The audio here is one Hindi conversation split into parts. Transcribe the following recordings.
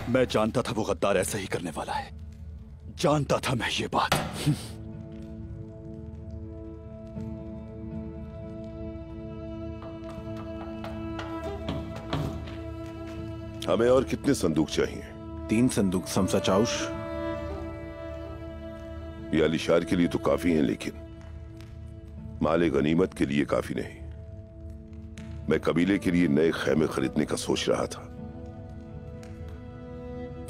मैं जानता था वो गद्दार ऐसा ही करने वाला है, जानता था मैं ये बात। हमें और कितने संदूक चाहिए? 3 संदूक समसा चाउश। ये अलीशार के लिए तो काफी हैं, लेकिन माले गनीमत के लिए काफी नहीं। मैं कबीले के लिए नए खैमे खरीदने का सोच रहा था।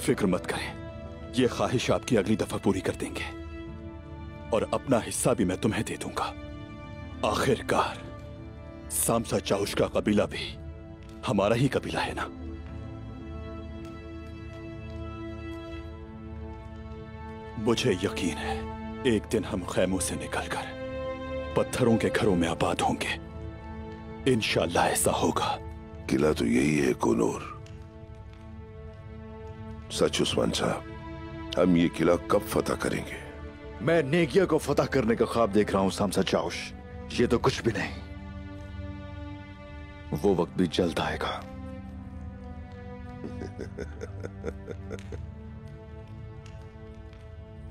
फिक्र मत करें, ये ख्वाहिश आपकी अगली दफा पूरी कर देंगे और अपना हिस्सा भी मैं तुम्हें दे दूंगा। आखिरकार सामसा चाउश का कबीला भी हमारा ही कबीला है ना। मुझे यकीन है एक दिन हम खैमों से निकलकर पत्थरों के घरों में आबाद होंगे। इंशाअल्लाह ऐसा होगा। किला तो यही है कोनूर। सच उस्मान साहब, हम ये किला कब फतह करेंगे? मैं नेगिया को फतह करने का ख्वाब देख रहा हूं सामसा चाउश। ये तो कुछ भी नहीं, वो वक्त भी जल्द आएगा।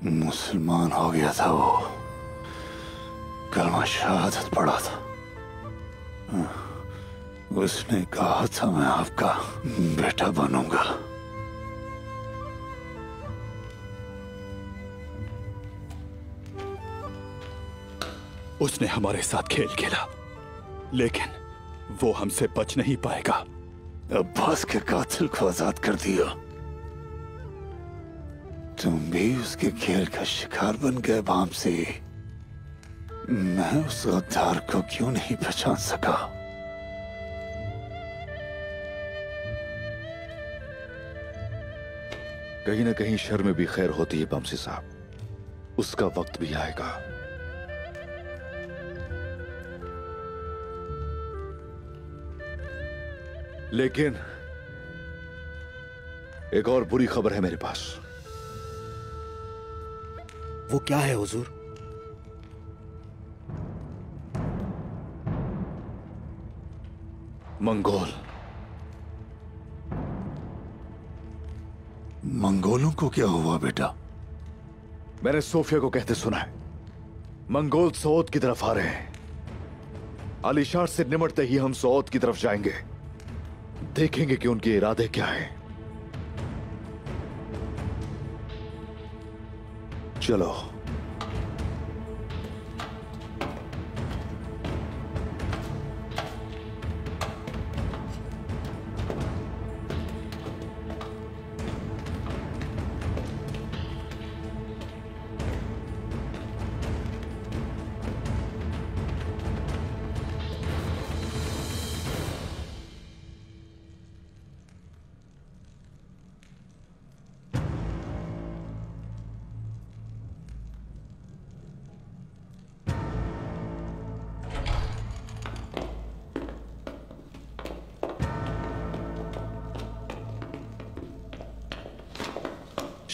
मुसलमान हो गया था वो, कलमा शहादत पढ़ा था। उसने कहा था मैं आपका बेटा बनूंगा। उसने हमारे साथ खेल खेला, लेकिन वो हमसे बच नहीं पाएगा। अब्बास के कातिल को आजाद कर दिया, तुम भी उसके खेल का शिकार बन गए भामसी। मैं उस गद्दार को क्यों नहीं पहचान सका? कहीं ना कहीं शर में भी खैर होती है बमसी साहब, उसका वक्त भी आएगा। लेकिन एक और बुरी खबर है मेरे पास। वो क्या है हुजूर? मंगोल। मंगोलों को क्या हुआ बेटा? मैंने सोफिया को कहते सुना है मंगोल सऊद की तरफ आ रहे हैं। अलीशार से निमटते ही हम सऊद की तरफ जाएंगे, देखेंगे कि उनके इरादे क्या हैं। चलो।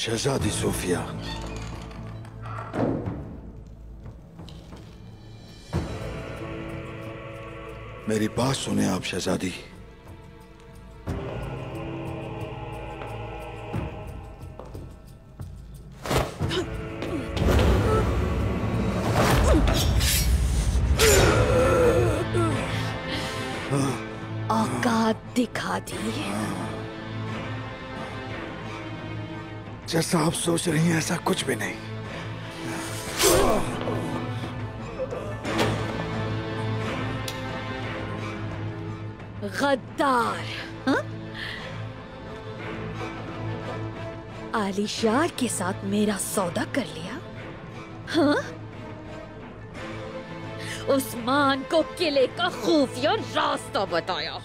शहजादी सोफिया, मेरी बात सुने आप शहजादी। औकात दिखा दी। जैसा आप सोच रही हैं ऐसा कुछ भी नहीं। गद्दार, हाँ? आलिशार के साथ मेरा सौदा कर लिया, हाँ? उस्मान को किले का खुफिया रास्ता बताया,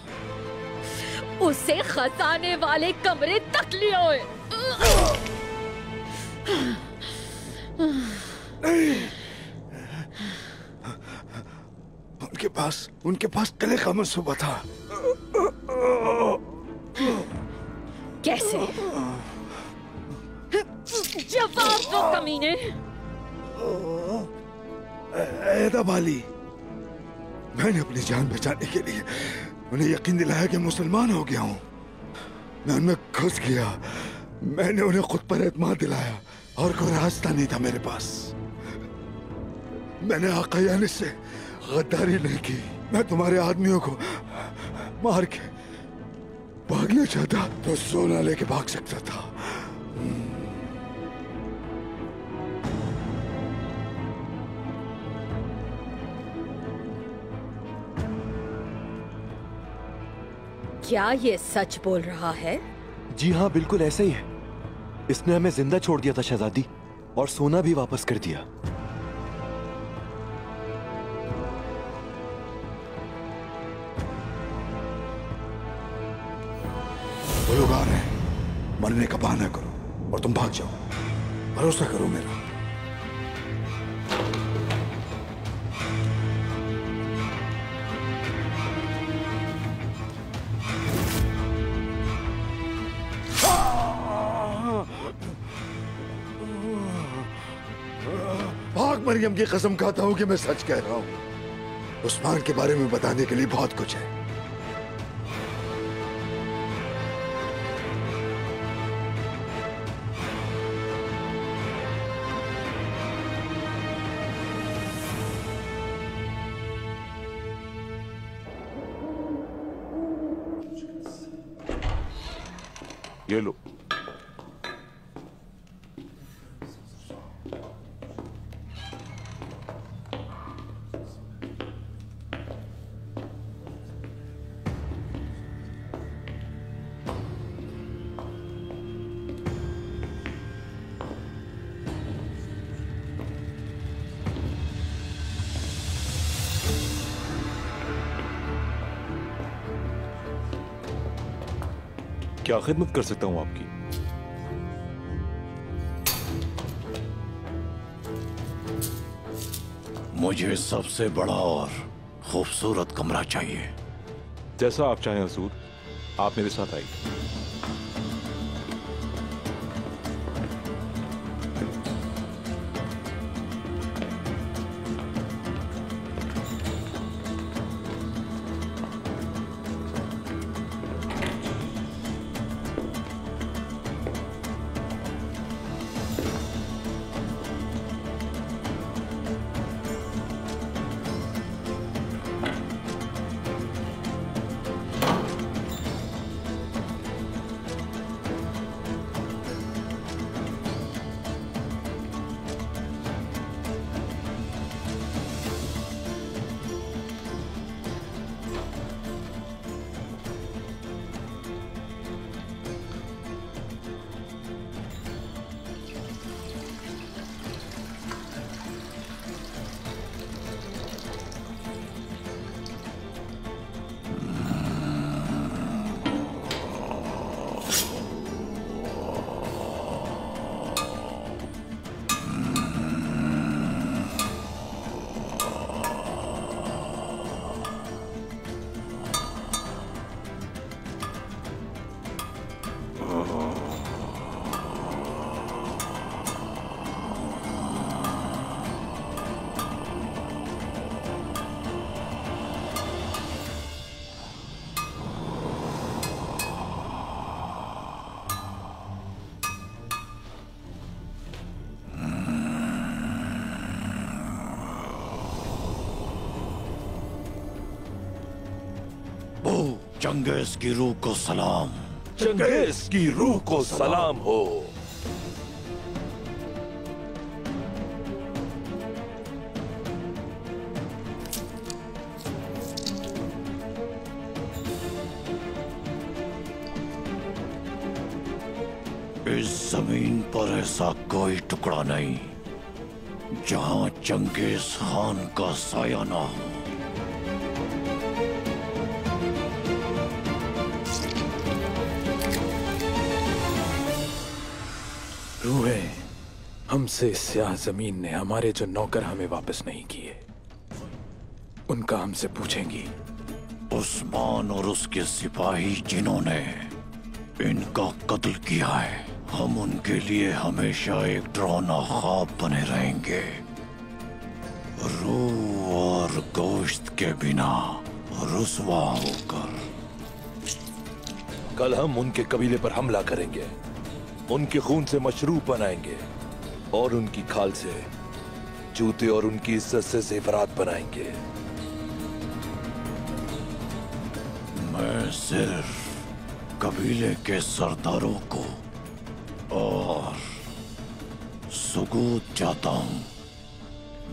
उसे खजाने वाले कमरे तक ले आए। उनके पास किले का मंसूबा था। कैसे? जवाब दो कमीने। ऐदाबाली, मैंने अपनी जान बचाने के लिए उन्हें यकीन दिलाया कि मुसलमान हो गया हूं। मैं उनमें घुस गया, मैंने उन्हें खुद पर एतमाद दिलाया और कोई रास्ता नहीं था मेरे पास। मैंने आका यानी से गद्दारी नहीं की। मैं तुम्हारे आदमियों को मार के भागना चाहता तो सोना लेके भाग सकता था। क्या ये सच बोल रहा है? जी हाँ, बिल्कुल ऐसा ही है। इसने हमें जिंदा छोड़ दिया था शहजादी, और सोना भी वापस कर दिया। वो लोग आ रहे हैं, मरने का बहाना करो और तुम भाग जाओ। भरोसा करो मेरा। भाग, मरियम की कसम खाता हूं कि मैं सच कह रहा हूं। उस्मान के बारे में बताने के लिए बहुत कुछ है। ये लो। क्या खिदमत कर सकता हूं आपकी? मुझे सबसे बड़ा और खूबसूरत कमरा चाहिए। जैसा आप चाहें हुजूर, आप मेरे साथ आइए। चंगेज की रूह को सलाम। चंगेज की रूह को सलाम हो। इस जमीन पर ऐसा कोई टुकड़ा नहीं जहां चंगेज खान का साया ना हो। रूहें हमसे इस स्याह जमीन ने हमारे जो नौकर हमें वापस नहीं किए, उनका हमसे पूछेंगी। उस्मान और उसके सिपाही जिन्होंने इनका कत्ल किया है, हम उनके लिए हमेशा एक डरावना ख्वाब बने रहेंगे। रूह और गोश्त के बिना रुसवा होकर। कल हम उनके कबीले पर हमला करेंगे उनके खून से मशरूब बनाएंगे और उनकी खाल से जूते और उनकी इज्जत से जेवरात बनाएंगे। मैं सिर्फ कबीले के सरदारों को और सुगूत चाहता हूं।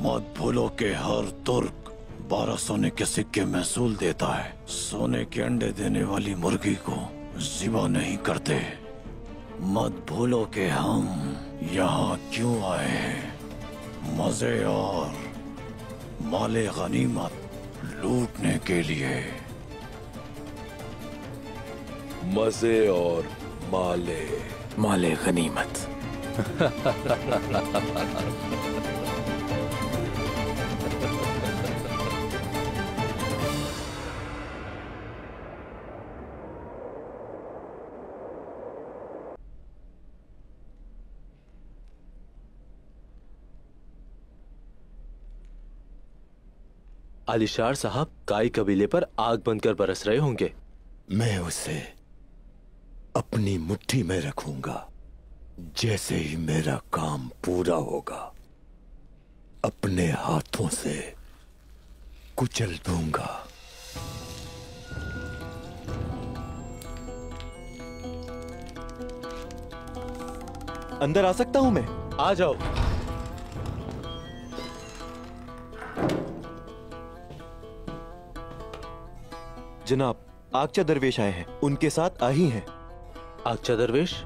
मत भूलो कि हर तुर्क 12 सोने के सिक्के महसूल देता है। सोने के अंडे देने वाली मुर्गी को ज़िबा नहीं करते। मत भूलो कि हम यहाँ क्यों आए हैं। मजे और माले गनीमत लूटने के लिए। मजे और माले गनीमत। आलिशार साहब काई कबीले पर आग बनकर बरस रहे होंगे। मैं उसे अपनी मुट्ठी में रखूंगा। जैसे ही मेरा काम पूरा होगा अपने हाथों से कुचल दूंगा। अंदर आ सकता हूं मैं? आ जाओ। जनाब, आगचा दरवेश आए हैं। उनके साथ आही हैं। आगचा दरवेश?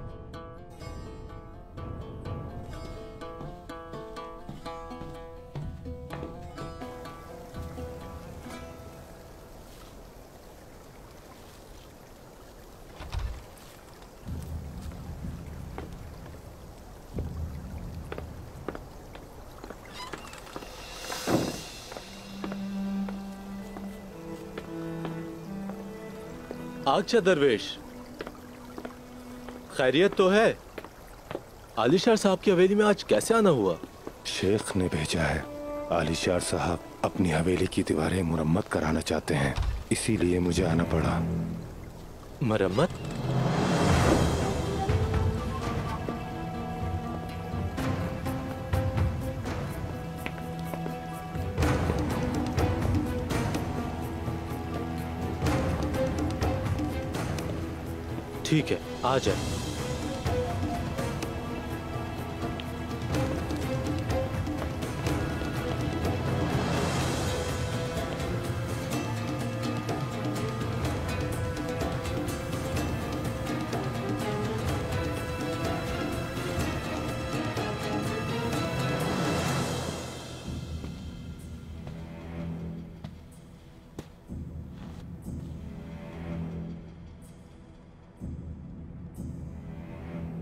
आगचा दरवेश, खैरियत तो है? आलिशार साहब की हवेली में आज कैसे आना हुआ? शेख ने भेजा है। आलिशार साहब अपनी हवेली की दीवारें मुरम्मत कराना चाहते हैं, इसीलिए मुझे आना पड़ा। मरम्मत? ठीक है, आ जाए।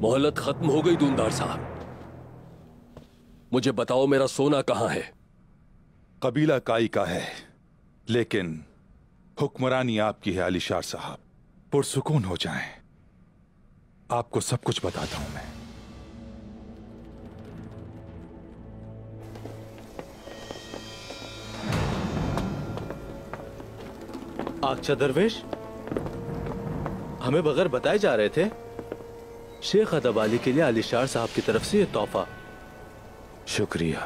मोहलत खत्म हो गई दूनदार साहब। मुझे बताओ मेरा सोना कहां है? कबीला काई का है, लेकिन हुक्मरानी आपकी है आलिशार साहब। पुरसुकून हो जाएं, आपको सब कुछ बताता हूं मैं। आगचा दरवेश, हमें बगैर बताए जा रहे थे शेख अदब अली के लिए आलिशार साहब की तरफ से ये तोहफा। शुक्रिया।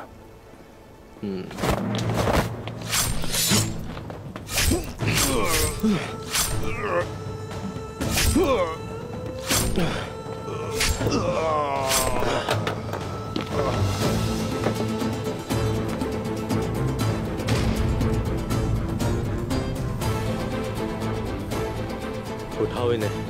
उठाओ इन्हें।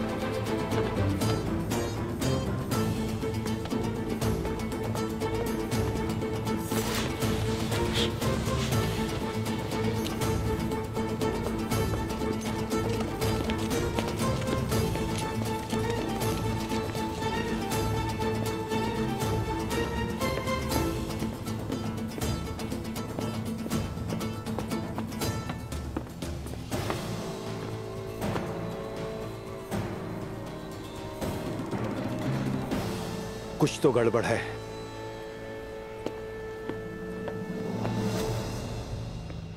कुछ तो गड़बड़ है।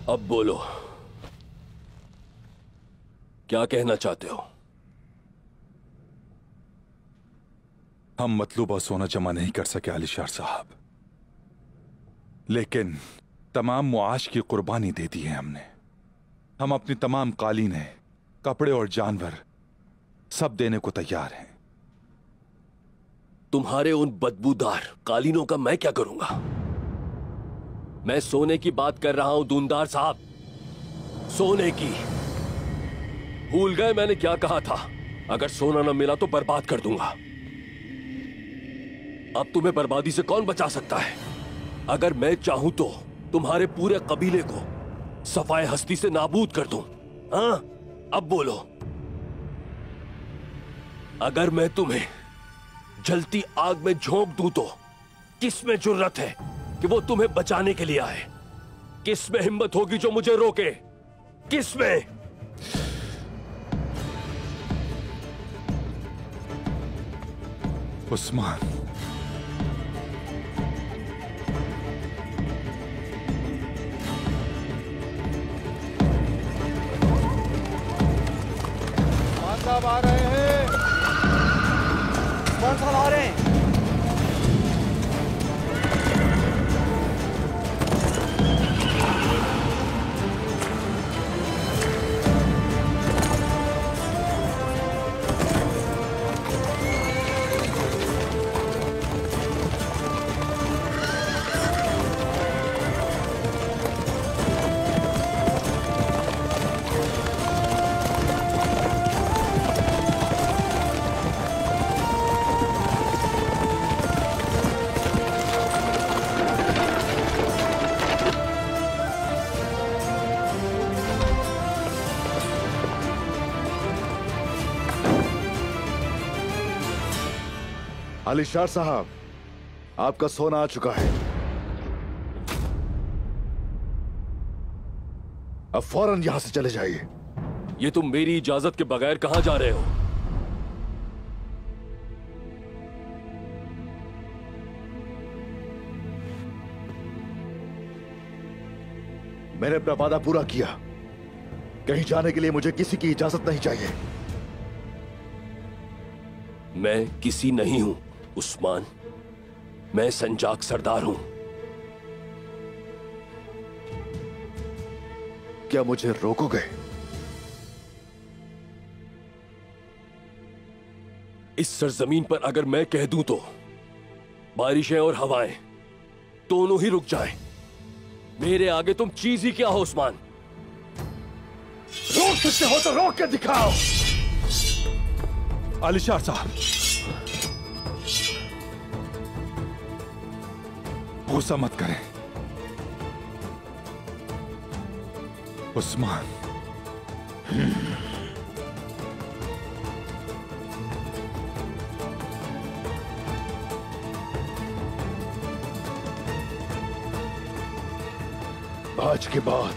अब बोलो, क्या कहना चाहते हो? हम मतलूबा सोना जमा नहीं कर सके आलिशार साहब, लेकिन तमाम मुआश की कुर्बानी दे दी है हमने। हम अपनी तमाम कालीनें, कपड़े और जानवर सब देने को तैयार हैं। तुम्हारे उन बदबूदार कालीनों का मैं क्या करूंगा? मैं सोने की बात कर रहा हूं दूनदार साहब, सोने की। भूल गए मैंने क्या कहा था? अगर सोना न मिला तो बर्बाद कर दूंगा। अब तुम्हें बर्बादी से कौन बचा सकता है? अगर मैं चाहूं तो तुम्हारे पूरे कबीले को सफाए हस्ती से नाबूद कर दूं। हाँ, अब बोलो। अगर मैं तुम्हें जलती आग में झोंक दूं तो किस में जुर्रत है कि वो तुम्हें बचाने के लिए आए? किस में हिम्मत होगी जो मुझे रोके? किस में? उस्मान, साहब आ रहे हैं। कौन साहब आ रहे हैं? आलिशार साहब, आपका सोना आ चुका है। अब फौरन यहां से चले जाइए। ये तुम मेरी इजाजत के बगैर कहां जा रहे हो? मैंने अपना वादा पूरा किया। कहीं जाने के लिए मुझे किसी की इजाजत नहीं चाहिए। मैं किसी नहीं हूं उस्मान, मैं संजाक सरदार हूं। क्या मुझे रोकोगे? इस सरजमीन पर अगर मैं कह दूं तो बारिशें और हवाएं दोनों ही रुक जाएं। मेरे आगे तुम चीज ही क्या हो उस्मान? रोक सकते हो तो रोक के दिखाओ। आलिशार साहब, गुस्सा मत करें। उस्मान, आज के बाद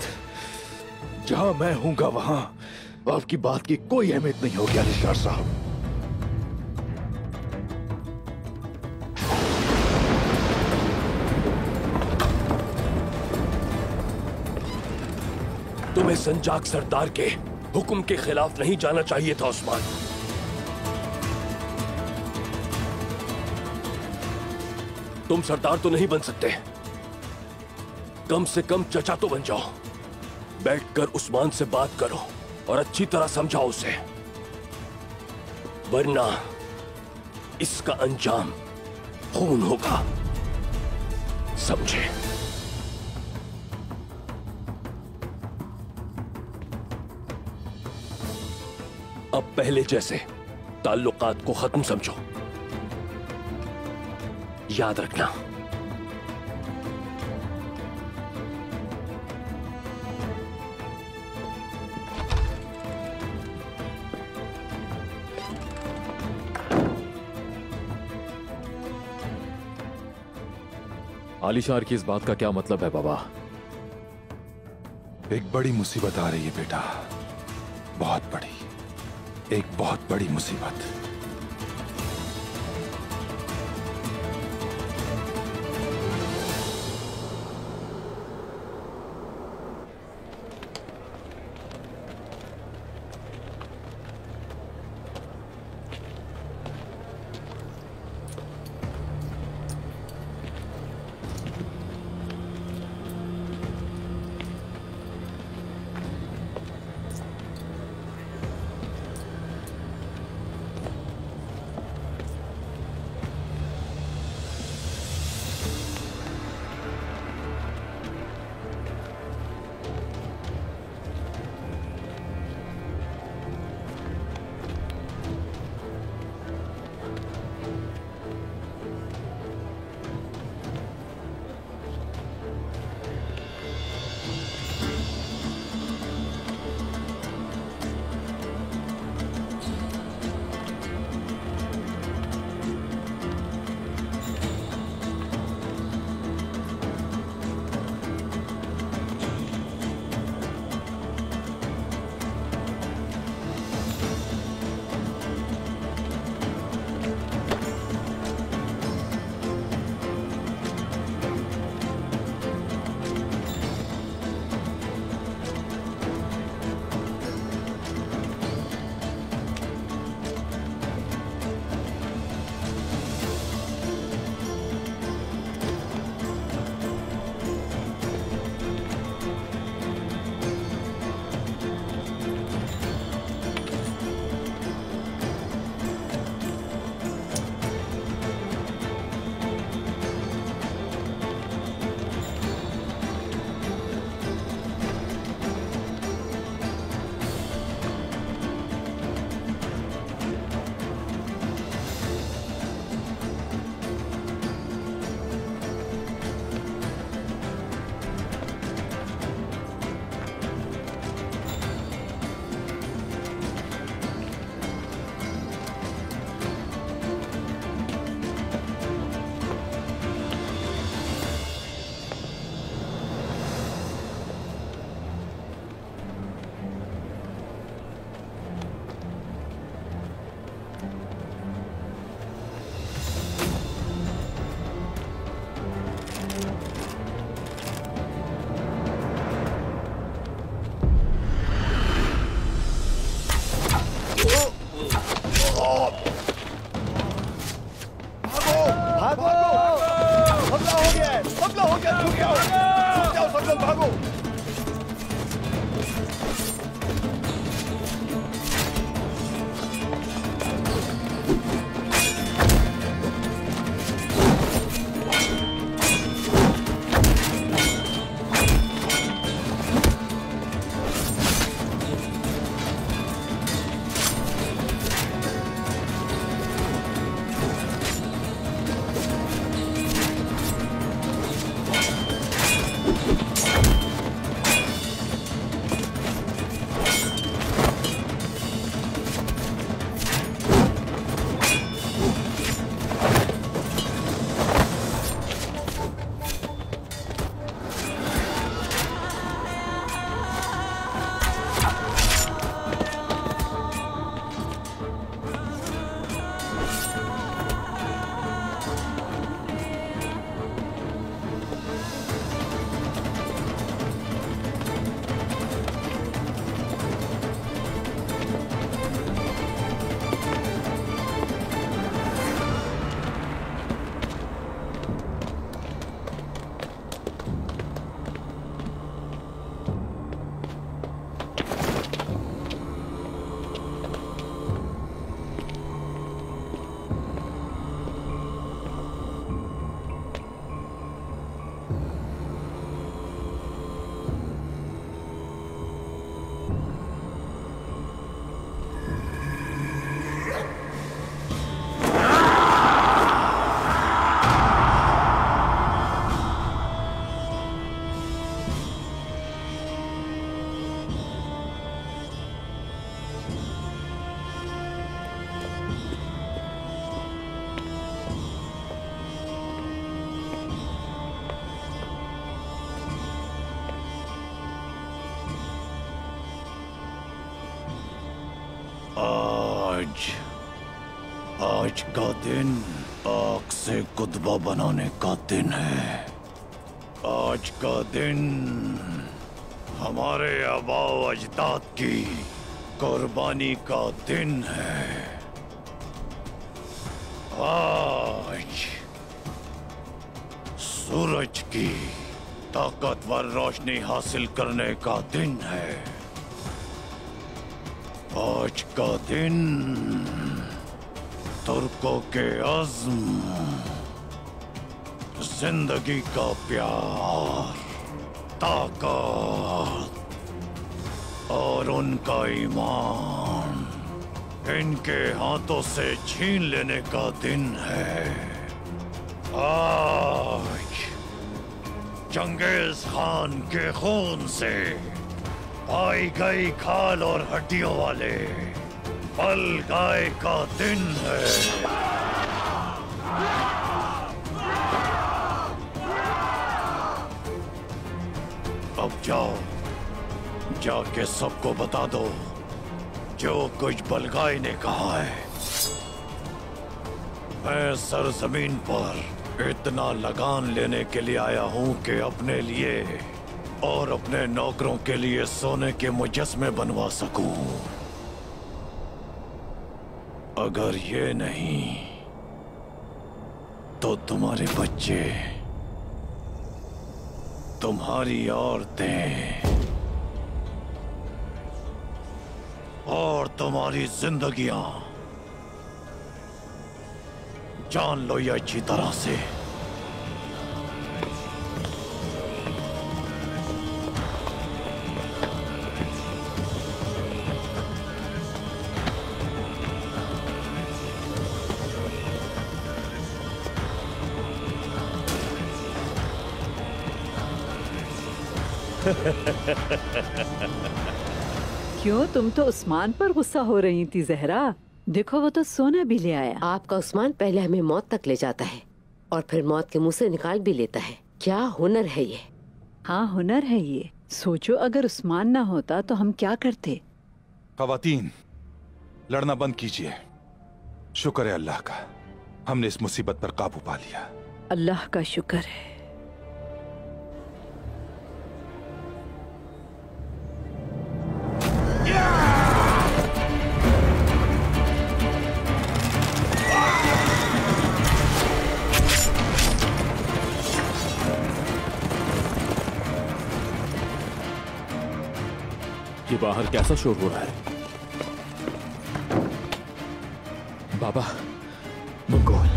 जहां मैं हूंगा वहां आपकी बात की कोई अहमियत नहीं होगी आलिशार साहब। तुम्हें संजाक सरदार के हुक्म के खिलाफ नहीं जाना चाहिए था उस्मान। तुम सरदार तो नहीं बन सकते, कम से कम चचा तो बन जाओ। बैठकर उस्मान से बात करो और अच्छी तरह समझाओ उसे, वरना इसका अंजाम खून होगा, समझे? अब पहले जैसे ताल्लुकात को खत्म समझो, याद रखना। आलिशार की इस बात का क्या मतलब है बाबा? एक बड़ी मुसीबत आ रही है बेटा, बहुत बड़ी, एक बहुत बड़ी मुसीबत। आज का दिन आग से कुतबा बनाने का दिन है। आज का दिन हमारे आबाओ अजदाद की कुर्बानी का दिन है। आज सूरज की ताकतवर रोशनी हासिल करने का दिन है। आज का दिन तुर्कों के अज़्म, जिंदगी का प्यार, ताकत और उनका ईमान इनके हाथों से छीन लेने का दिन है। आज चंगेज खान के खून से पाई गई खाल और हड्डियों वाले बल गाय का दिन है। अब जाओ, जाके सबको बता दो जो कुछ बलगाई ने कहा है। मैं सरजमीन पर इतना लगान लेने के लिए आया हूं कि अपने लिए और अपने नौकरों के लिए सोने के मुजस्मे बनवा सकूं। अगर ये नहीं तो तुम्हारे बच्चे, तुम्हारी औरतें और तुम्हारी जिंदगियां जान लो ये अच्छी तरह से। क्यों, तुम तो उस्मान पर गुस्सा हो रही थी जहरा। देखो वो तो सोना भी ले आया। आपका उस्मान पहले हमें मौत तक ले जाता है और फिर मौत के मुंह से निकाल भी लेता है। क्या हुनर है ये। हाँ हुनर है ये। सोचो अगर उस्मान ना होता तो हम क्या करते। ख़वातीन, लड़ना बंद कीजिए। शुक्र है अल्लाह का, हमने इस मुसीबत पर काबू पा लिया। अल्लाह का शुक्र है। ये बाहर कैसा शोर हो रहा है? बाबा, मंगोल।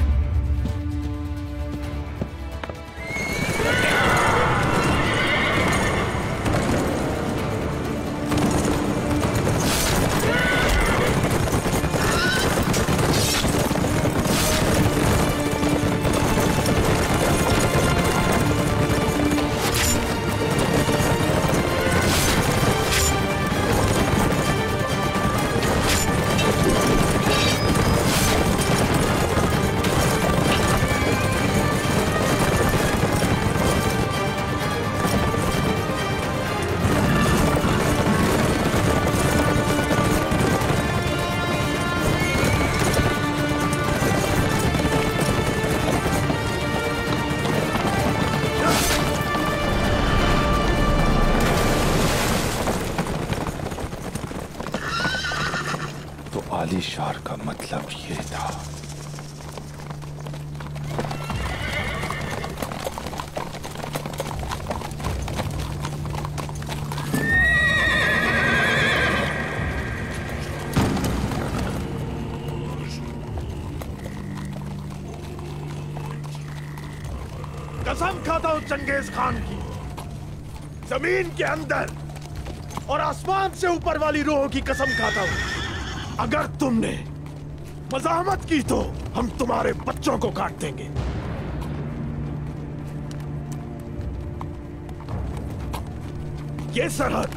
आलिशार का मतलब ये था। कसम खाता हूं चंगेज खान की, जमीन के अंदर और आसमान से ऊपर वाली रूहों की कसम खाता हूं, अगर तुमने मज़ाहमत की तो हम तुम्हारे बच्चों को काट देंगे। ये सरहद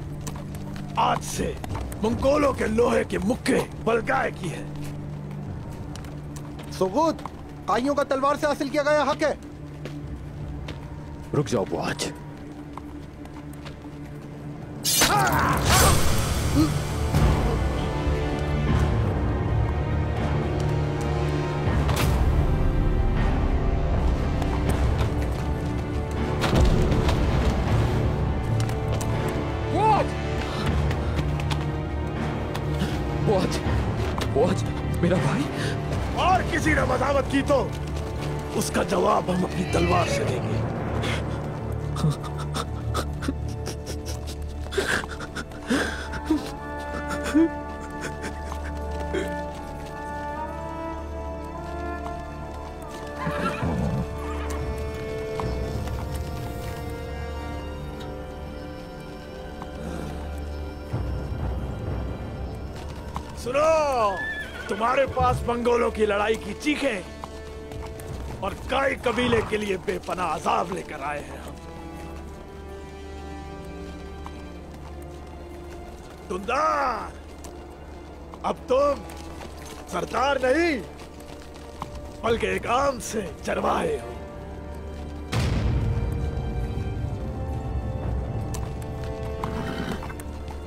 आज से मंगोलों के लोहे के मुक्के बलगाए की है। सुगूत, काइयों का तलवार से हासिल किया गया हक है। रुक जाओ बुआज। वो आज मेरा भाई। और किसी ने बगावत की तो उसका जवाब हम अपनी तलवार से देंगे। सुनो, तुम्हारे पास मंगोलों की लड़ाई की चीखें और काई कबीले के लिए बेपनाह अजाब लेकर आए हैं हम। दुंदार, अब तुम सरदार नहीं बल्कि एक आम से चरवाहे हो।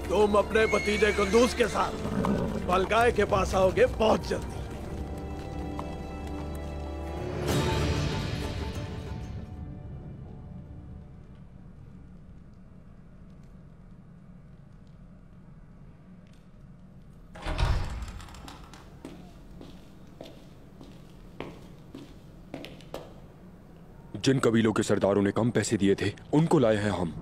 तुम अपने भतीजे कुंदूस के साथ बलगाय के पास आओगे बहुत जल्दी। जिन कबीलों के सरदारों ने कम पैसे दिए थे उनको लाए हैं हम।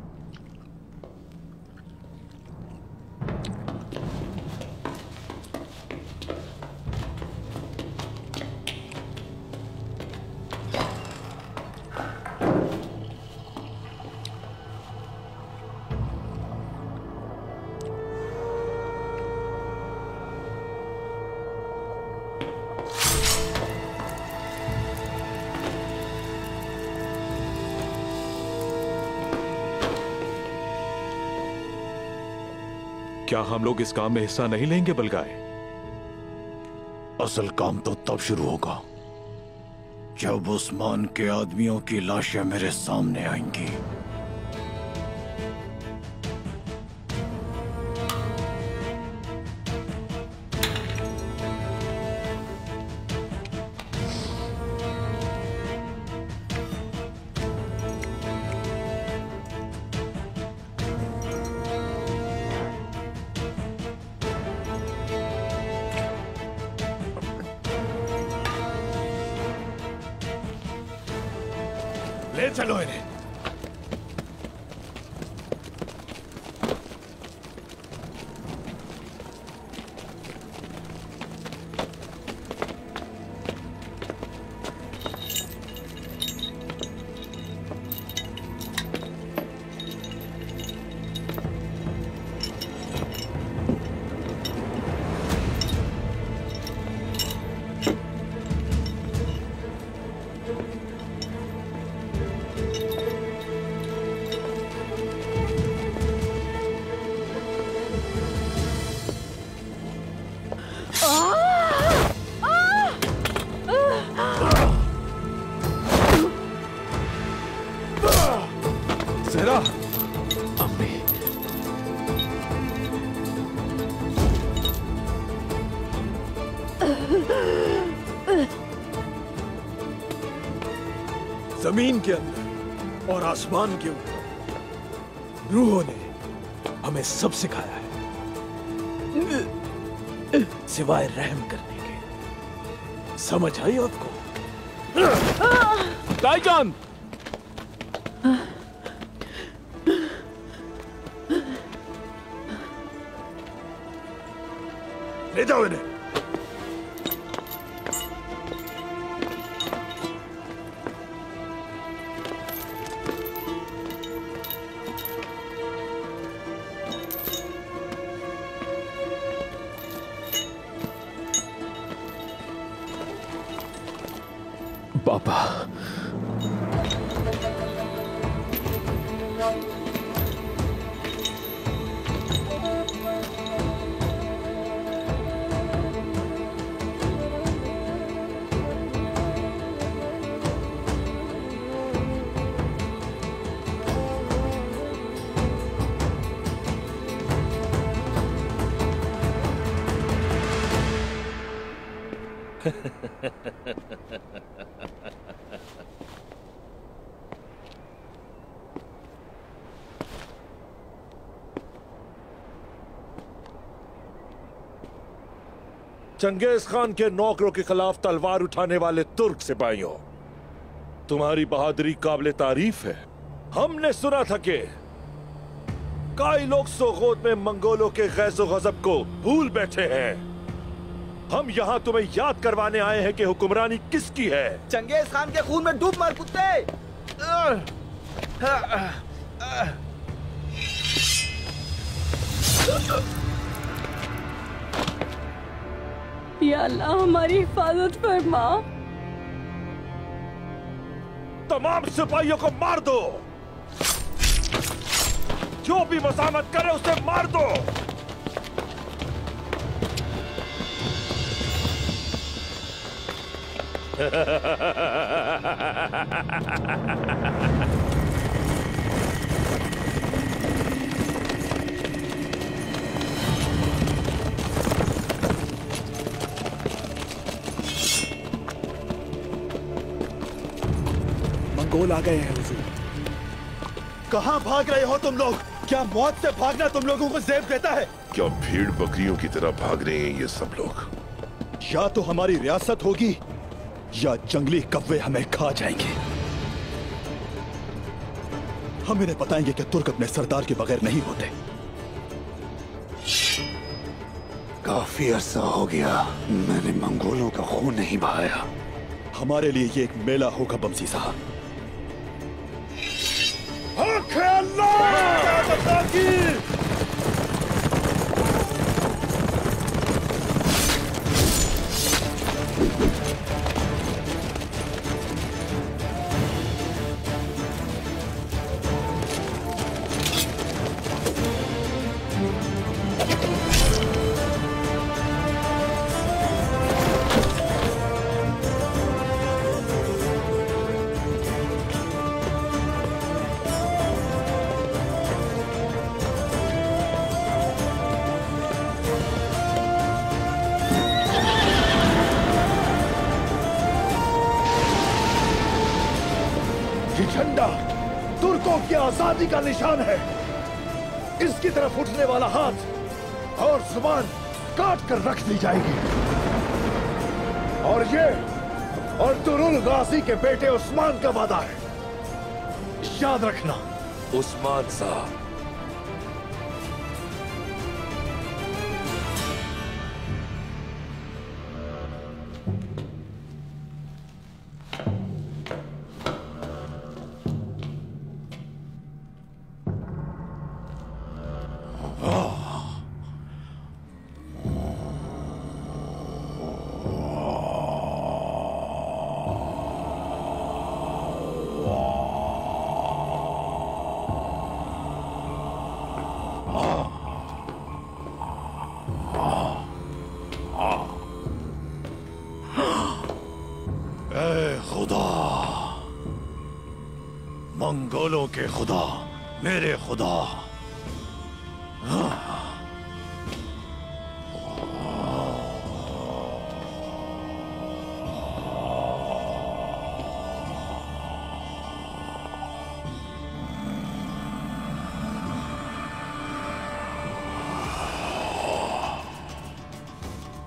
क्या हम लोग इस काम में हिस्सा नहीं लेंगे बलगाय? असल काम तो तब शुरू होगा जब उस्मान के आदमियों की लाशें मेरे सामने आएंगी। ले चलो इन्हें। जमीन के अंदर और आसमान के ऊपर रूहों ने हमें सब सिखाया है सिवाय रहम करने के। समझ आई आपको? भाईजान, ले जाओ इन्हें। पापा, चंगेज खान के नौकरों के खिलाफ तलवार उठाने वाले तुर्क सिपाहियों, तुम्हारी बहादुरी काबिले तारीफ है। हमने सुना था कि कई लोग सोगोत में मंगोलों के गैज़ो गज़ब को भूल बैठे हैं। हम यहाँ तुम्हें याद करवाने आए हैं कि हुक्मरानी किसकी है। चंगेज खान के खून में डूब मर कुत्ते। या अल्लाह हमारी हिफाजत फरमा। तमाम सिपाहियों को मार दो, जो भी मसामत करे उसे मार दो। मंगोल आ गए हैं हुजूर। कहाँ भाग रहे हो तुम लोग? क्या मौत से भागना तुम लोगों को ज़ेब देता है? क्या भीड़ बकरियों की तरह भाग रहे हैं ये सब लोग? या तो हमारी रियासत होगी या जंगली कव्वे हमें खा जाएंगे। हम इन्हें बताएंगे कि तुर्क अपने सरदार के बगैर नहीं होते। काफी अरसा हो गया मैंने मंगोलों का खून नहीं बहाया। हमारे लिए ये एक मेला होगा बमसी साहब। झंडा तुर्कों की आजादी का निशान है। इसकी तरफ उठने वाला हाथ और जुबान काट कर रख दी जाएगी। और ये अर्तुरुल गाजी के बेटे उस्मान का वादा है, याद रखना। उस्मान साहब, मंगोलों के खुदा, मेरे खुदा,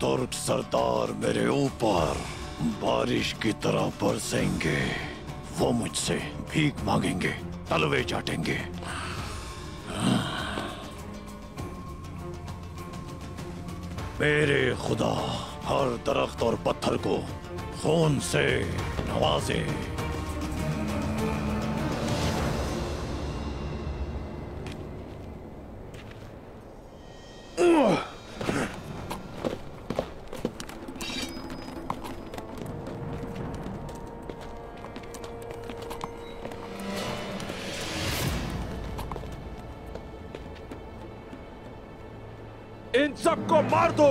तुर्क सरदार मेरे ऊपर बारिश की तरह बरसेंगे। वो मुझसे भीख मांगेंगे, तलवे चाटेंगे। मेरे खुदा हर दरख्त और पत्थर को खून से नवाजे। इन सबको मार दो।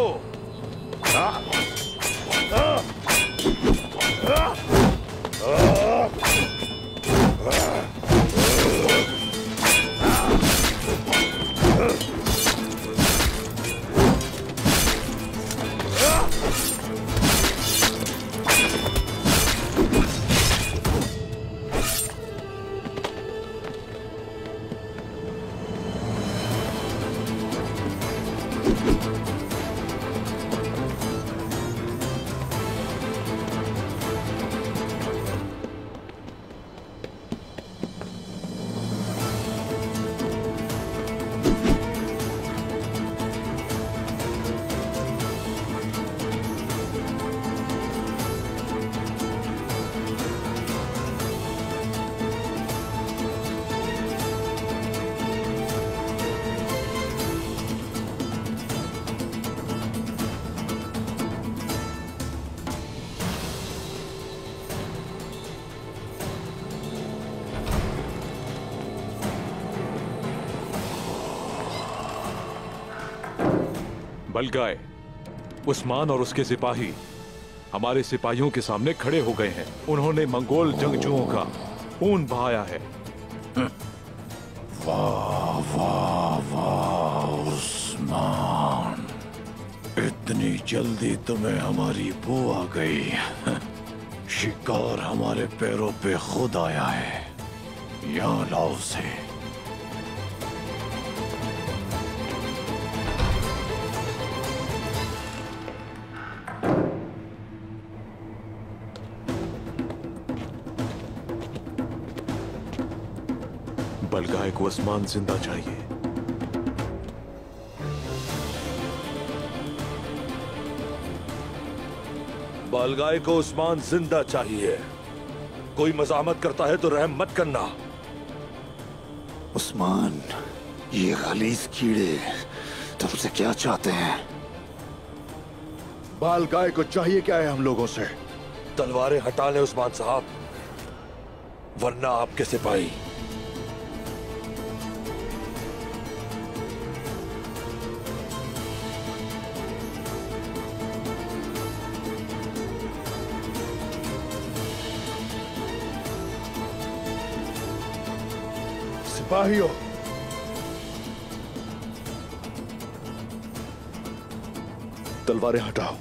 बलगाए, उस्मान और उसके सिपाही हमारे सिपाहियों के सामने खड़े हो गए हैं। उन्होंने मंगोल जंगजुओं का खून बहाया है। वाह वाह वाह उस्मान, इतनी जल्दी तुम्हें हमारी बू आ गई। शिकार हमारे पैरों पे खुद आया है। यहाँ लाओ उसे। बलगाए को उस्मान जिंदा चाहिए। बलगाए को उस्मान जिंदा चाहिए। कोई मजामत करता है तो रहम मत करना। उस्मान, ये गलीज कीड़े तुमसे क्या चाहते हैं? बाल गाय को चाहिए क्या है हम लोगों से? तलवारें हटा लें उस्मान साहब, वरना आपके सिपाही। सिपाहियों, तलवारें हटाओ।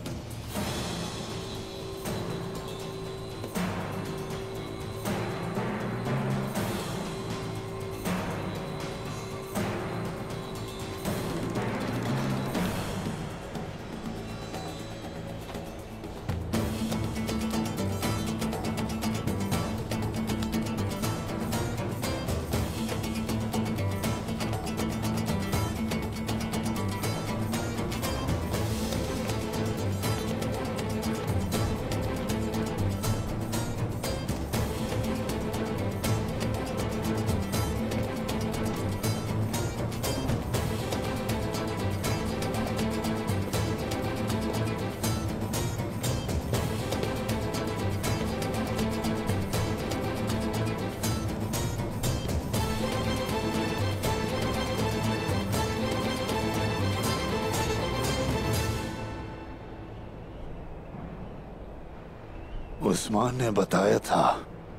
उस्मान ने बताया था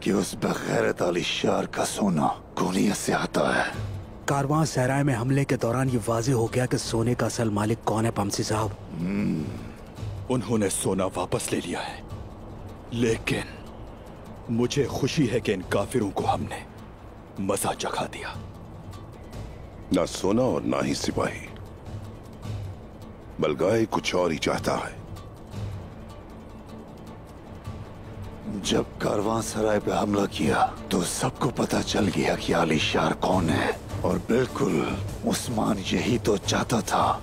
कि उस बगैरत आलिशार का सोना कोनियत से आता है। कारवां सहराय में हमले के दौरान ये वाज़ेह हो गया कि सोने का असल मालिक कौन है पमसी साहब। उन्होंने सोना वापस ले लिया है, लेकिन मुझे खुशी है कि इन काफिरों को हमने मजा चखा दिया। ना सोना और ना ही सिपाही। बलगाए कुछ और ही चाहता है। जब कारवां सराय पे हमला किया तो सबको पता चल गया कि आलिशार कौन है, और बिल्कुल उस्मान यही तो चाहता था।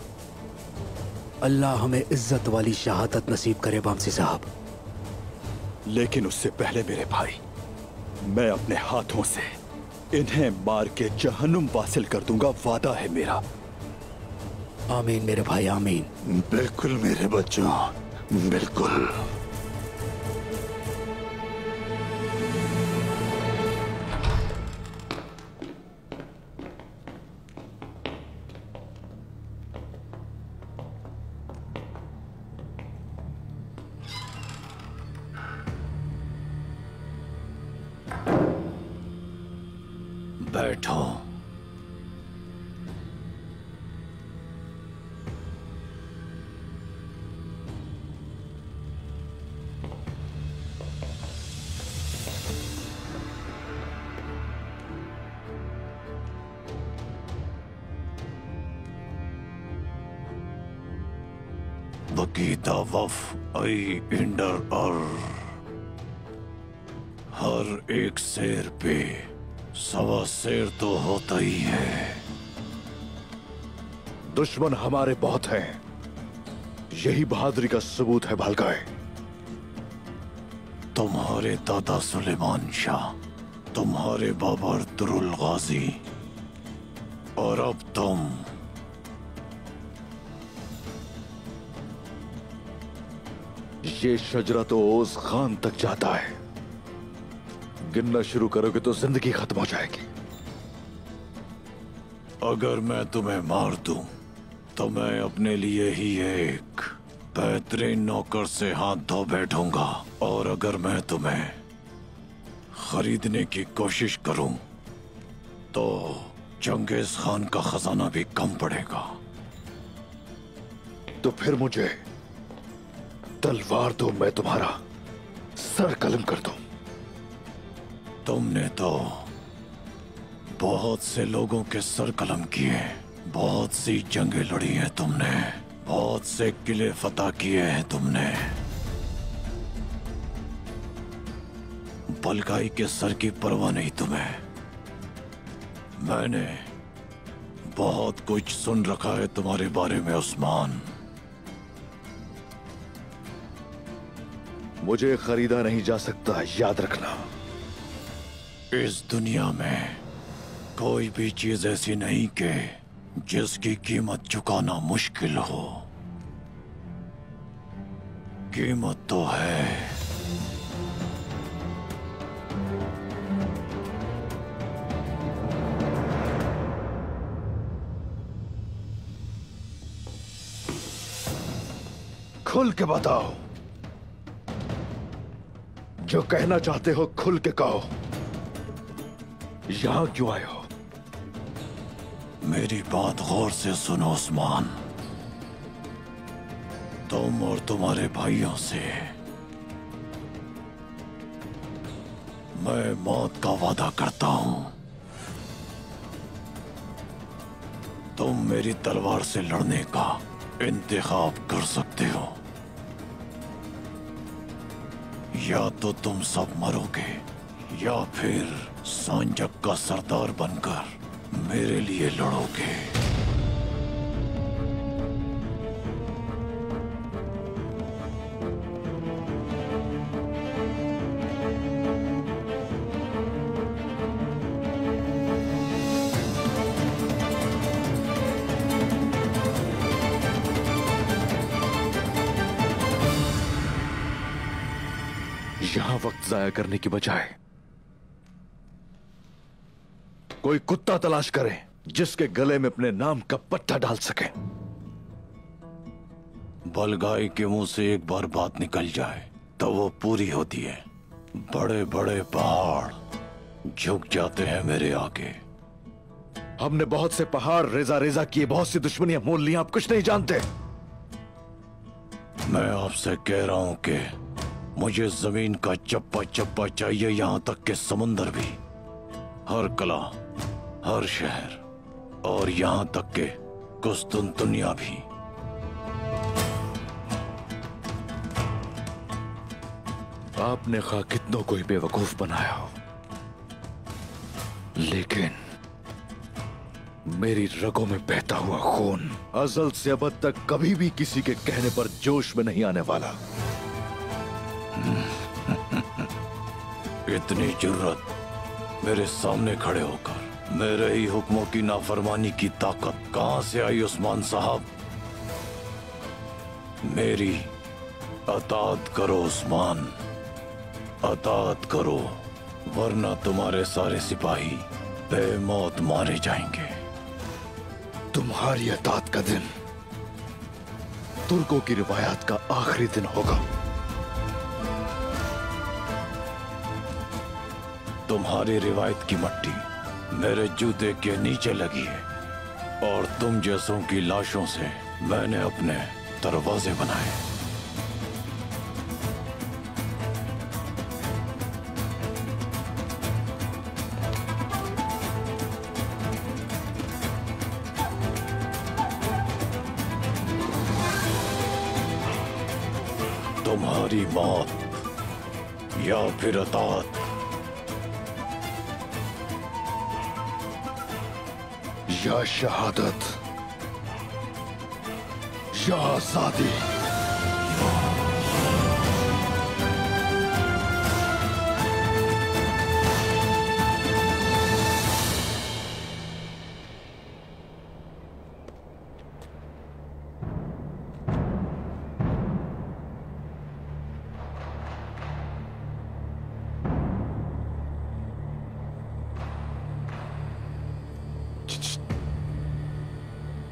अल्लाह हमें इज्जत वाली शहादत नसीब करे बमसी साहब। लेकिन उससे पहले मेरे भाई, मैं अपने हाथों से इन्हें मार के जहन्नुम वासिल कर दूंगा, वादा है मेरा। आमीन मेरे भाई, आमीन। बिल्कुल मेरे बच्चों, बिल्कुल। बैठो। बकीता वफ आई इंडर और हर एक शेर पे सवा शेर तो होता ही है। दुश्मन हमारे बहुत हैं, यही बहादुरी का सबूत है बलगाए। तुम्हारे दादा सुलेमान शाह, तुम्हारे बाबा दुरुल गाजी, और अब तुम। ये शजरा तो ओस खान तक जाता है। गिनना शुरू करोगे तो जिंदगी खत्म हो जाएगी। अगर मैं तुम्हें मार दूं तो मैं अपने लिए ही एक बेहतरीन नौकर से हाथ धो बैठूंगा। और अगर मैं तुम्हें खरीदने की कोशिश करूं तो चंगेज खान का खजाना भी कम पड़ेगा। तो फिर मुझे तलवार दो, मैं तुम्हारा सर कलम कर दूं। तुमने तो बहुत से लोगों के सर कलम किए, बहुत सी जंगें लड़ी हैं तुमने, बहुत से किले फतह किए हैं तुमने। बलगाई के सर की परवाह नहीं तुम्हें। मैंने बहुत कुछ सुन रखा है तुम्हारे बारे में उस्मान। मुझे खरीदा नहीं जा सकता, याद रखना। इस दुनिया में कोई भी चीज ऐसी नहीं कि जिसकी कीमत चुकाना मुश्किल हो। कीमत तो है। खुल के बताओ, जो कहना चाहते हो खुल के कहो। यहां क्यों आए हो? मेरी बात गौर से सुनो उस्मान। तुम और तुम्हारे भाइयों से मैं मौत का वादा करता हूं। तुम मेरी तलवार से लड़ने का इंतखाब कर सकते हो, या तो तुम सब मरोगे या फिर सांजक का सरदार बनकर मेरे लिए लड़ोगे। यहां वक्त जाया करने की बजाय कोई कुत्ता तलाश करें जिसके गले में अपने नाम का पट्टा डाल सके। बलगाई के मुंह से एक बार बात निकल जाए तो वो पूरी होती है। बड़े बड़े पहाड़ झुक जाते हैं मेरे आगे। हमने बहुत से पहाड़ रेजा रेजा किए, बहुत सी दुश्मनियां मोल ली, आप कुछ नहीं जानते। मैं आपसे कह रहा हूं कि मुझे जमीन का चप्पा चप्पा चाहिए, यहां तक कि समुंदर भी, हर कला, हर शहर, और यहां तक के कुस्तुनतुनिया भी। आपने खा कितनों को बेवकूफ बनाया हो, लेकिन मेरी रगों में बहता हुआ खून अजल से अब तक कभी भी किसी के कहने पर जोश में नहीं आने वाला। इतनी जुर्रत मेरे सामने खड़े होकर मेरे ही हुक्मों की नाफरमानी की ताकत कहां से आई उस्मान साहब? मेरी अताअत करो उस्मान, अताअत करो, वरना तुम्हारे सारे सिपाही बेमौत मारे जाएंगे। तुम्हारी अताअत का दिन तुर्कों की रिवायत का आखिरी दिन होगा। तुम्हारी रिवायत की मट्टी मेरे जूते के नीचे लगी है, और तुम जैसों की लाशों से मैंने अपने दरवाजे बनाए। तुम्हारी मौत या फिर अताअत, या शहादत या आजादी।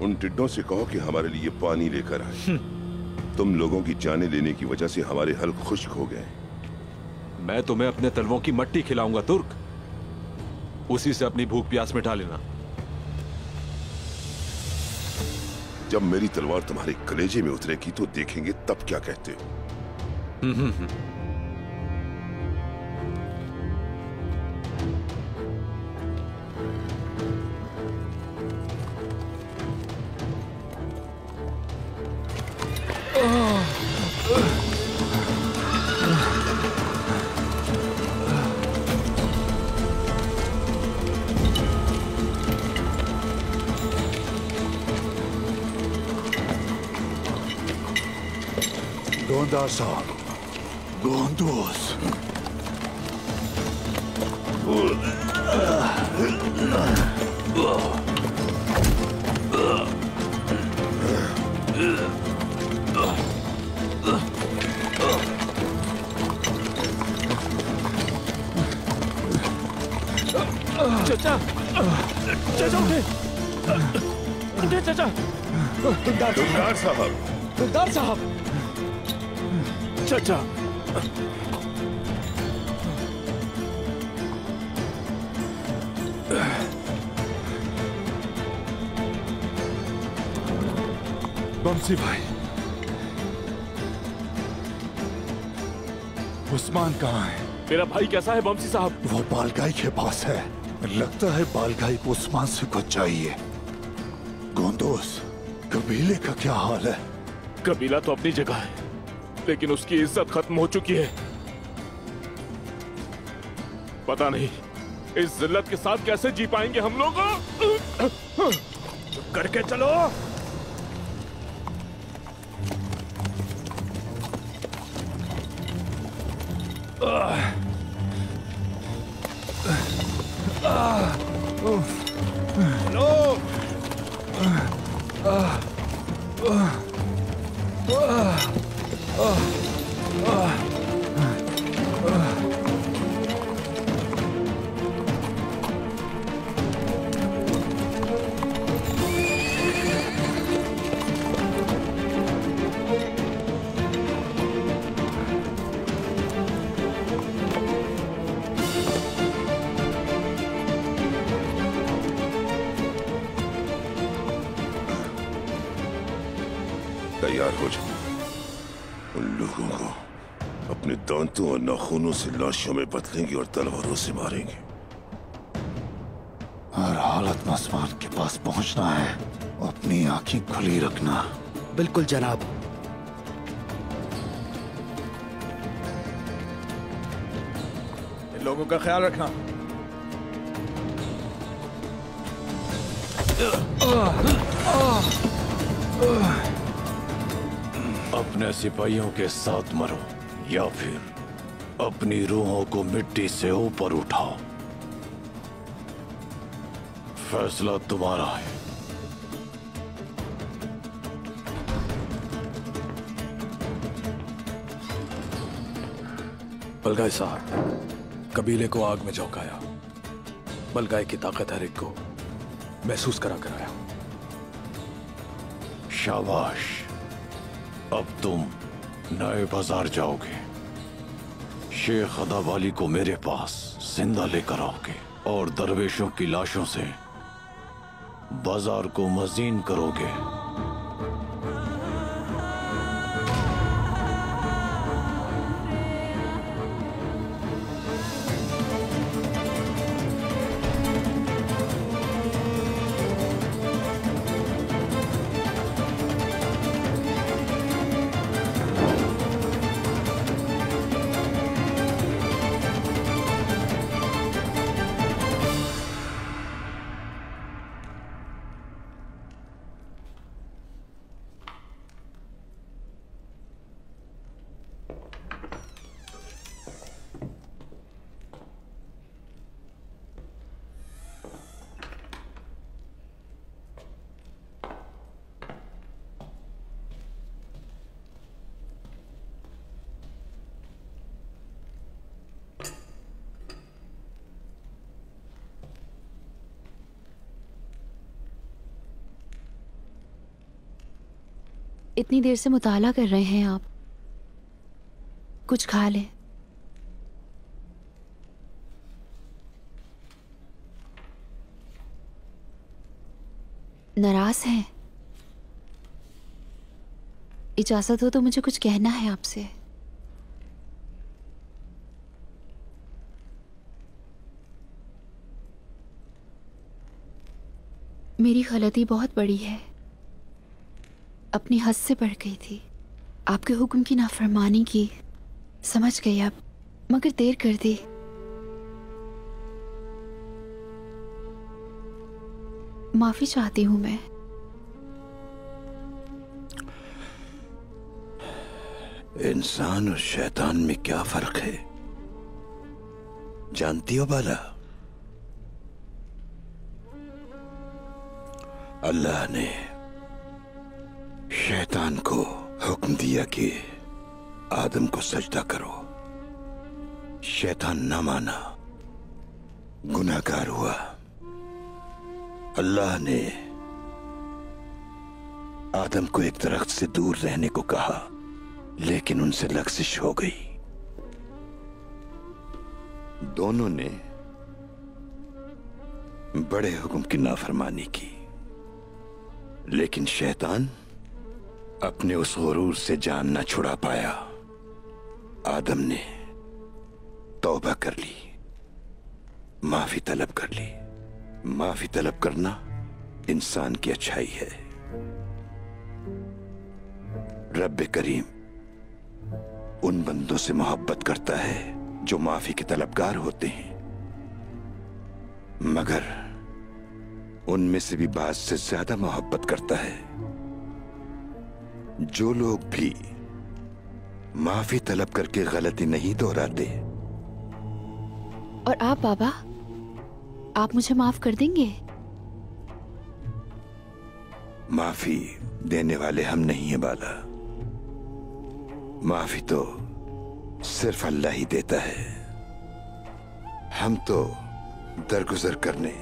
उन टिड्डों से कहो कि हमारे लिए पानी लेकर आए। तुम लोगों की जाने लेने की वजह से हमारे हल्क खुश्क हो गए। मैं तुम्हें अपने तलवों की मट्टी खिलाऊंगा तुर्क, उसी से अपनी भूख प्यास मिटा लेना। जब मेरी तलवार तुम्हारे कलेजे में उतरेगी तो देखेंगे तब क्या कहते हो। गोंदार साहब, गोंदोस। चाचा, चाचा उठे, उठे चाचा। दुलदार साहब, दुलदार साहब, चाचा। बमसी भाई, उस्मान कहाँ है? मेरा भाई कैसा है बमसी साहब? वो बालगाई के पास है। लगता है बालगाई को उस्मान से कुछ चाहिए। गोंदोस, कबीले का क्या हाल है? कबीला तो अपनी जगह है, लेकिन उसकी इज्जत खत्म हो चुकी है। पता नहीं इस जिल्लत के साथ कैसे जी पाएंगे हम लोग। करके चलो। तैयार हो जाओ। उन लोगों को अपने दांतों और नाखूनों से लाशों में बदलेंगे और तलवारों से मारेंगे। हर हालत में आसमान के पास पहुंचना है। अपनी आंखें खुली रखना। बिल्कुल जनाब। इन लोगों का ख्याल रखना। अपने सिपाहियों के साथ मरो या फिर अपनी रूहों को मिट्टी से ऊपर उठाओ। फैसला तुम्हारा है। बलगाई साहब, कबीले को आग में झोंकाया। बलगाई की ताकत हर एक को महसूस करा कराया। शाबाश। अब तुम नए बाजार जाओगे। शेख अदावाली को मेरे पास जिंदा लेकर आओगे और दरवेशों की लाशों से बाजार को मजीन करोगे। इतनी देर से मुताला कर रहे हैं आप, कुछ खा लें। नाराज हैं? इजाजत हो तो मुझे कुछ कहना है आपसे। मेरी गलती बहुत बड़ी है, अपनी हद से बढ़ गई थी, आपके हुक्म की नाफरमानी की। समझ गई आप, मगर देर कर दी। माफी चाहती हूं मैं। इंसान और शैतान में क्या फर्क है जानती हो बाला? अल्लाह ने शैतान को हुक्म दिया कि आदम को सजदा करो। शैतान न माना, गुनाहगार हुआ। अल्लाह ने आदम को एक दरख्त से दूर रहने को कहा, लेकिन उनसे लग़ज़िश हो गई। दोनों ने बड़े हुक्म की नाफरमानी की, लेकिन शैतान अपने उस गुरूर से जान न छुड़ा पाया। आदम ने तौबा कर ली, माफी तलब कर ली। माफी तलब करना इंसान की अच्छाई है। रब्बे करीम उन बंदों से मोहब्बत करता है जो माफी के तलबगार होते हैं, मगर उनमें से भी बात से ज्यादा मोहब्बत करता है जो लोग भी माफी तलब करके गलती नहीं दोहराते। और आप बाबा, आप मुझे माफ कर देंगे? माफी देने वाले हम नहीं हैं बाला। माफी तो सिर्फ अल्लाह ही देता है। हम तो दरगुजर करने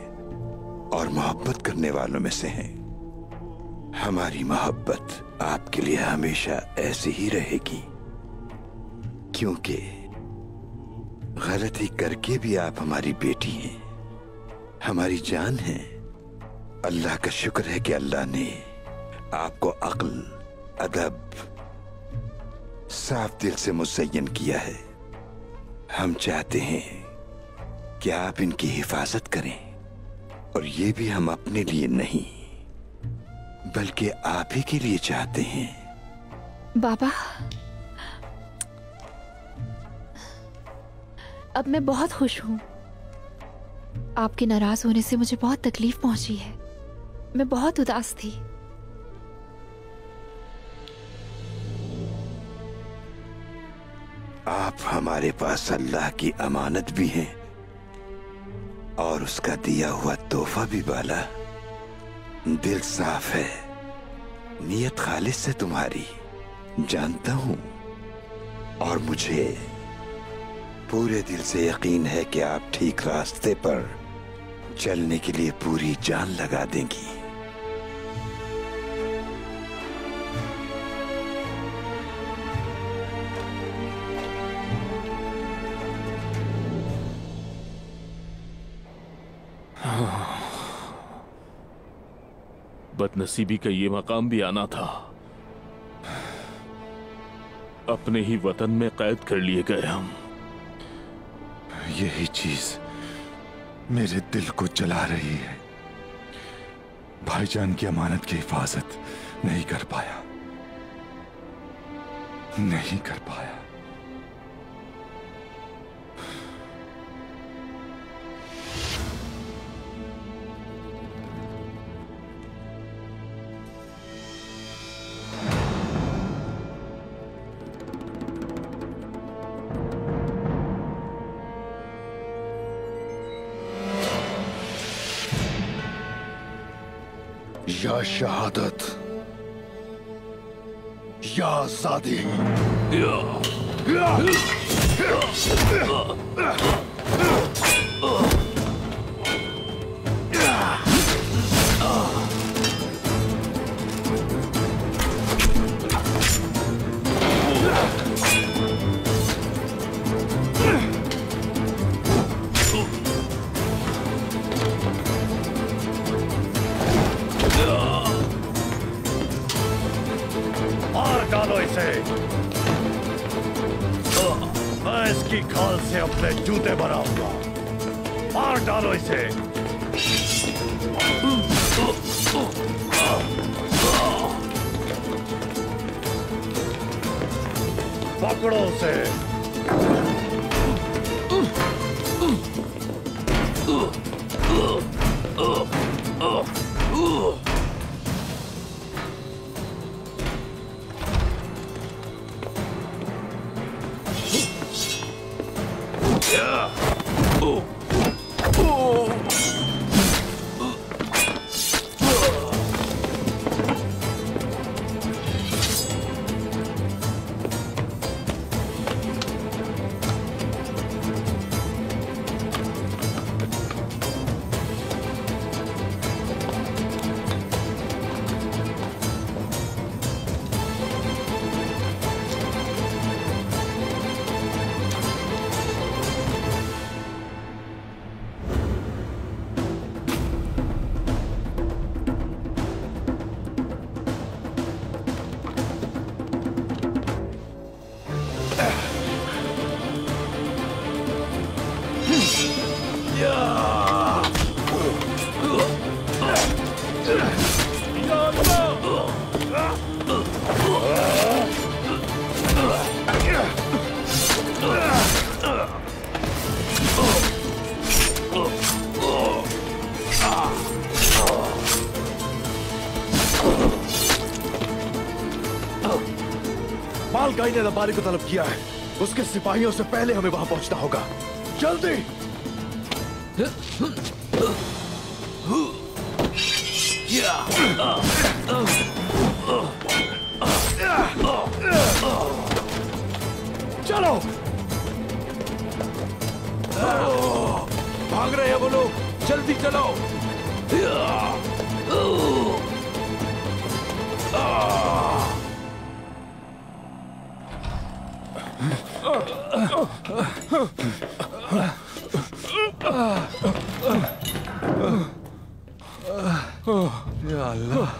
और मोहब्बत करने वालों में से हैं। हमारी मोहब्बत आपके लिए हमेशा ऐसी ही रहेगी, क्योंकि गलती करके भी आप हमारी बेटी हैं, हमारी जान है। अल्लाह का शुक्र है कि अल्लाह ने आपको अक्ल, अदब, साफ दिल से मुज़य्यन किया है। हम चाहते हैं कि आप इनकी हिफाजत करें, और ये भी हम अपने लिए नहीं बल्कि आप ही के लिए चाहते हैं। बाबा, अब मैं बहुत खुश हूं। आपके नाराज होने से मुझे बहुत तकलीफ पहुंची है। मैं बहुत उदास थी। आप हमारे पास अल्लाह की अमानत भी हैं और उसका दिया हुआ तोहफा भी बाला। दिल साफ है, नीयत खालिस है तुम्हारी, जानता हूं। और मुझे पूरे दिल से यकीन है कि आप ठीक रास्ते पर चलने के लिए पूरी जान लगा देंगी। बदनसीबी का ये मकाम भी आना था। अपने ही वतन में कैद कर लिए गए हम। यही चीज मेरे दिल को जला रही है। भाईजान की अमानत की हिफाजत नहीं कर पाया, नहीं कर पाया। या शहादत या आजादी। की खाल से अपने जूते बनाऊंगा। मार डालो इसे। पकड़ो उसे। मालगाई ने लबारी को तलब किया है। उसके सिपाहियों से पहले हमें वहां पहुंचना होगा। जल्दी। चलो। भाग रहे हैं वो लोग, जल्दी चलो। या अल्लाह।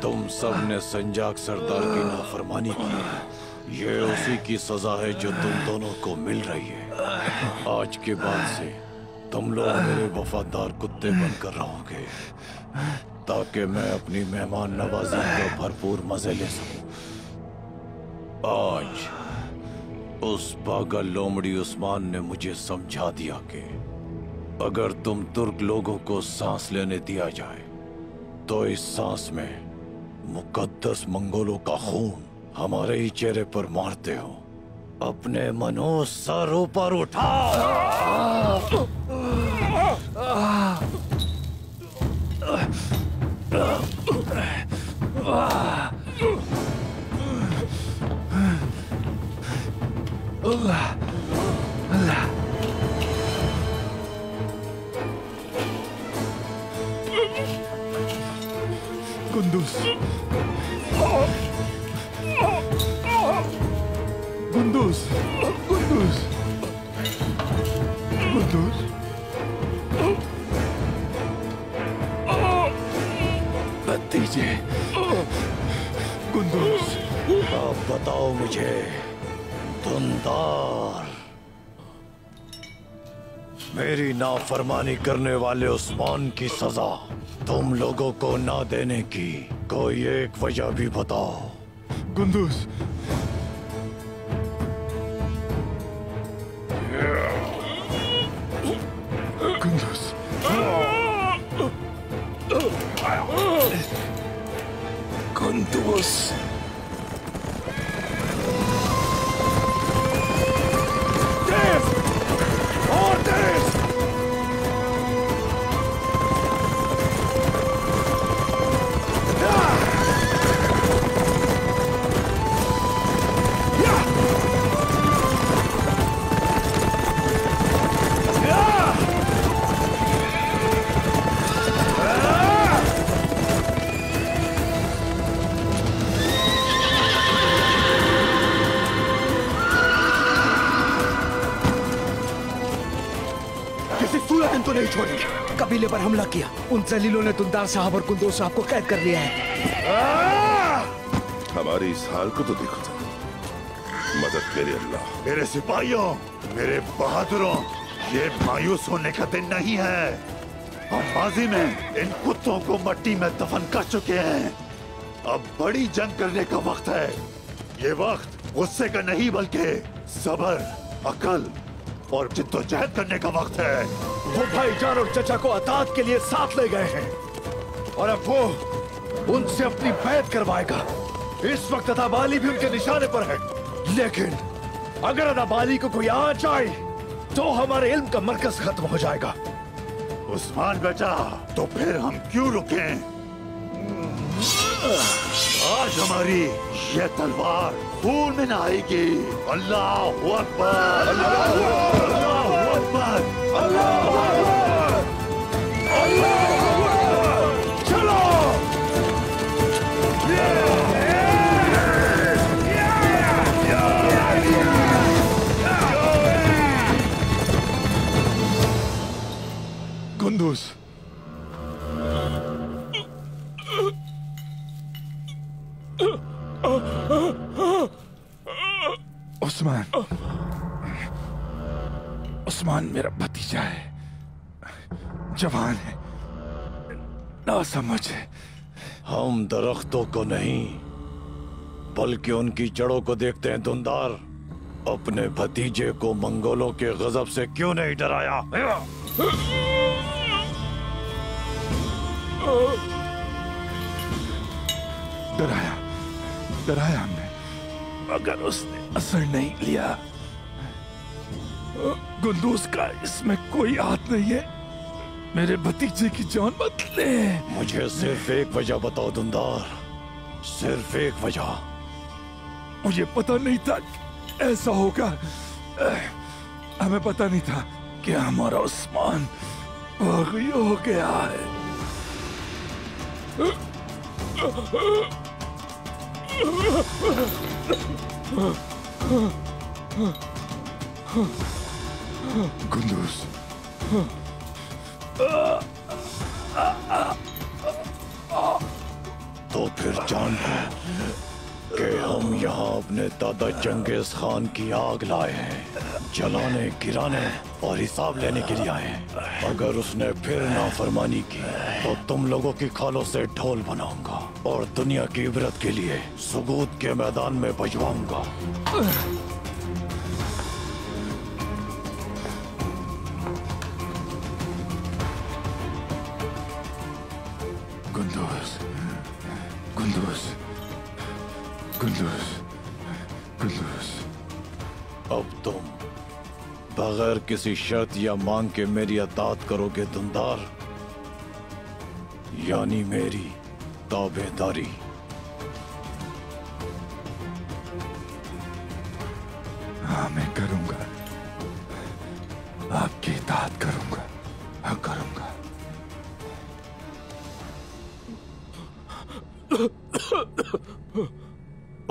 तुम सबने संजाक सरदार की नाफरमानी की है। ये उसी की सजा है जो तुम दोनों को मिल रही है। आज के बाद से तुम लोग मेरे वफादार कुत्ते बनकर रहोगे, ताकि मैं अपनी मेहमान नवाजी का भरपूर मजे ले सकूं। आज उस पागल लोमड़ी उस्मान ने मुझे समझा दिया कि अगर तुम तुर्क लोगों को सांस लेने दिया जाए तो इस सांस में मुकद्दस मंगोलों का खून हमारे ही चेहरे पर मारते हो। अपने मनो सर ऊपर उठाओ। गुंदुस, गुंदुस, गुंदुस, गुंदुस। भतीजे, गुंदुस, अब बताओ मुझे, दुंदार, मेरी नाफरमानी करने वाले उस्मान की सजा तुम लोगों को ना देने की कोई एक वजह भी बताओ। गुंदुस, गुंदुस, कुंदूस। तेज और तेज। तो नहीं छोड़ेंगे। कबीले पर हमला किया, उन जलीलों ने दुंदार साहब और कुंदूस साहब को कैद कर लिया है। हमारे इस हाल को तो देखो था। मदद करे अल्लाह। मेरे सिपाहियों, मेरे बहादुरों, ये मायूस होने का दिन नहीं है। हम माजी में इन कुत्तों को मिट्टी में दफन कर चुके हैं। अब बड़ी जंग करने का वक्त है। ये वक्त गुस्से का नहीं बल्कि सब्र, अकल और जिद्दोजहद करने का वक्त है। वो भाईजान और चचा को अतात के लिए साथ ले गए हैं और अब वो उनसे अपनी बैत करवाएगा। इस वक्त अदाबाली भी उनके निशाने पर है, लेकिन अगर अदाबाली को कोई आ जाए तो हमारे इल्म का मरकज खत्म हो जाएगा। उस्मान बेटा, तो फिर हम क्यों रुकें? आज हमारी ये तलवार खून में नहाएगी। अल्लाहु अकबर, अल्लाहु अकबर, अल्लाहु अकबर, अल्लाहु अकबर। चलो कुंदूस, उस्मान, उस्मान मेरा भतीजा है, जवान है, ना समझ है। हम दरख्तों को नहीं बल्कि उनकी जड़ों को देखते हैं दुंदार। अपने भतीजे को मंगोलों के गजब से क्यों नहीं डराया? डराया, डराया हमने, मगर उसने असर नहीं लिया। कुंदूस का इसमें कोई हाथ नहीं है। मेरे भतीजे की जान मत ले। मुझे सिर्फ एक वजह बताओ दुंदार, सिर्फ एक वजह। मुझे पता नहीं था ऐसा होगा। हमें पता नहीं था कि हमारा उस्मान बागी हो गया है। कुंदूस, तो फिर जान कि हम यहाँ अपने दादा चंगेज खान की आग लाए हैं, जलाने, गिराने और हिसाब लेने के लिए आए हैं। अगर उसने फिर नाफरमानी की तो तुम लोगों की खालों से ढोल बनाऊंगा और दुनिया की इबरत के लिए सुगूत के मैदान में भिजवाऊंगा। कुंदूस, कुंदूस, कुंदूस, कुंदूस। अब तुम बगैर किसी शर्त या मांग के मेरी अतात करोगे दुंदार, यानी मेरी ताबेदारी। हाँ, मैं करूंगा, आपकी इताअत करूंगा, हाँ करूंगा।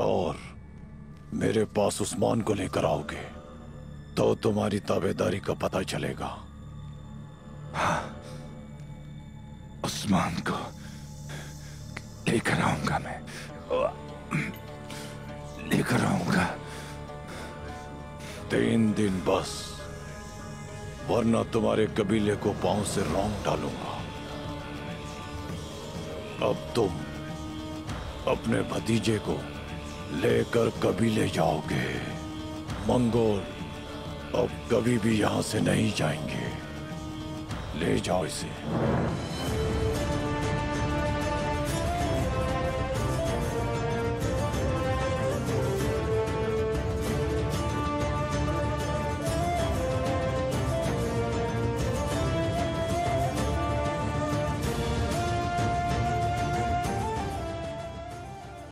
और मेरे पास उस्मान को लेकर आओगे तो तुम्हारी ताबेदारी का पता चलेगा। हाँ, उस्मान को लेकर आऊंगा, मैं लेकर आऊंगा। 3 दिन बस, वरना तुम्हारे कबीले को पांव से रौंद डालूंगा। अब तुम अपने भतीजे को लेकर कबीले जाओगे। मंगोल अब कभी भी यहां से नहीं जाएंगे। ले जाओ इसे।